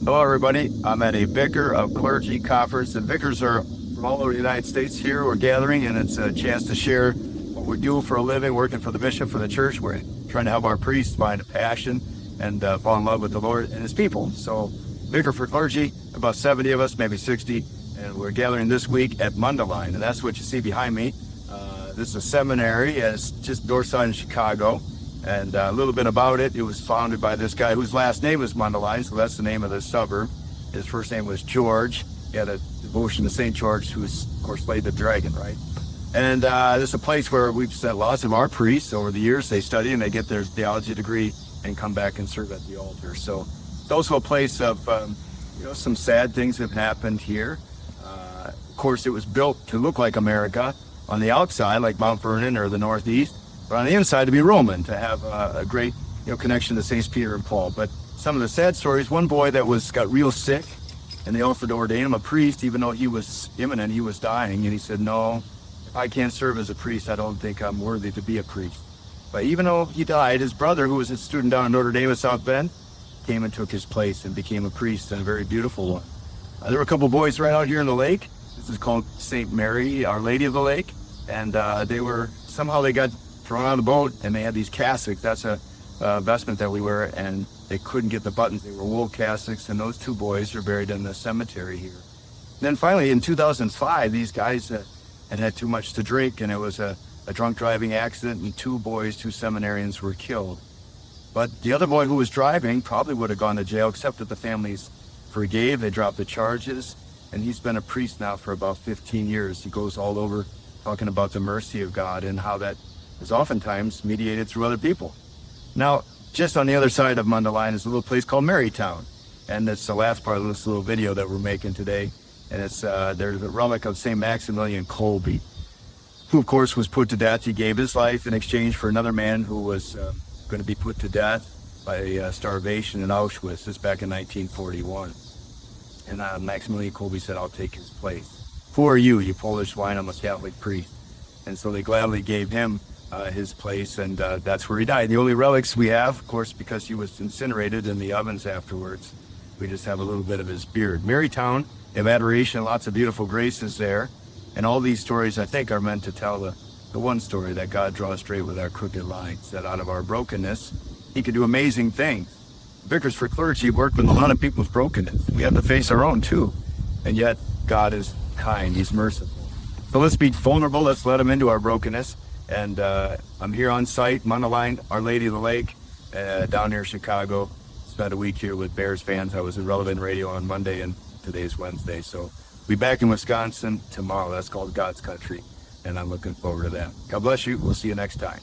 Hello, everybody. I'm at a Vicar of Clergy Conference. The vicars are from all over the United States here. We're gathering, and it's a chance to share what we do for a living, working for the bishop, for the church. We're trying to help our priests find a passion and fall in love with the Lord and His people. So, Vicar for Clergy, about 70 of us, maybe 60, and we're gathering this week at Mundelein, and that's what you see behind me. This is a seminary, and it's just north side of Chicago. And a little bit about it, it was founded by this guy whose last name is Mundelein, so that's the name of the suburb. His first name was George. He had a devotion to St. George, who, of course, slayed the dragon, right? And this is a place where we've sent lots of our priests over the years. They study and they get their theology degree and come back and serve at the altar. So it's also a place of, some sad things have happened here. Of course, it was built to look like America on the outside, like Mount Vernon or the Northeast. But on the inside, to be Roman, to have a great, connection to Saints Peter and Paul. But some of the sad stories, one boy that got real sick, and they offered to ordain him a priest, even though he was imminent, he was dying. And he said, no, if I can't serve as a priest, I don't think I'm worthy to be a priest. But even though he died, his brother, who was a student down in Notre Dame at South Bend, came and took his place and became a priest, and a very beautiful one. There were a couple boys right out here in the lake. This is called St. Mary, Our Lady of the Lake. And they got thrown on the boat, and they had these cassocks. That's a vestment that we wear, and they couldn't get the buttons. They were wool cassocks, and those two boys are buried in the cemetery here. And then finally, in 2005, these guys had too much to drink, and it was a drunk driving accident, and two seminarians were killed. But the other boy who was driving probably would have gone to jail, except that the families forgave. They dropped the charges, and he's been a priest now for about 15 years. He goes all over talking about the mercy of God and how that is oftentimes mediated through other people. Now, just on the other side of Mundelein is a little place called Marytown, and it's the last part of this little video that we're making today. And it's there's a relic of St. Maximilian Kolbe, who of course was put to death. He gave his life in exchange for another man who was going to be put to death by starvation in Auschwitz. This back in 1941. And Maximilian Kolbe said, "I'll take his place. Who are you, you Polish swine? I'm a Catholic priest." And so they gladly gave him his place, and that's where he died. The only relics we have, of course, because he was incinerated in the ovens afterwards, we just have a little bit of his beard. Marytown, of adoration, lots of beautiful graces there. And all these stories, I think, are meant to tell the one story, that God draws straight with our crooked lines, that out of our brokenness, He can do amazing things. Vicars for Clergy work with a lot of people's brokenness. We have to face our own, too. And yet, God is kind. He's merciful. So let's be vulnerable. Let's let Him into our brokenness. And I'm here on site, Mundelein, Our Lady of the Lake, down near Chicago. Spent a week here with Bears fans. I was in Relevant Radio on Monday, and today's Wednesday. So we'll be back in Wisconsin tomorrow. That's called God's Country, and I'm looking forward to that. God bless you. We'll see you next time.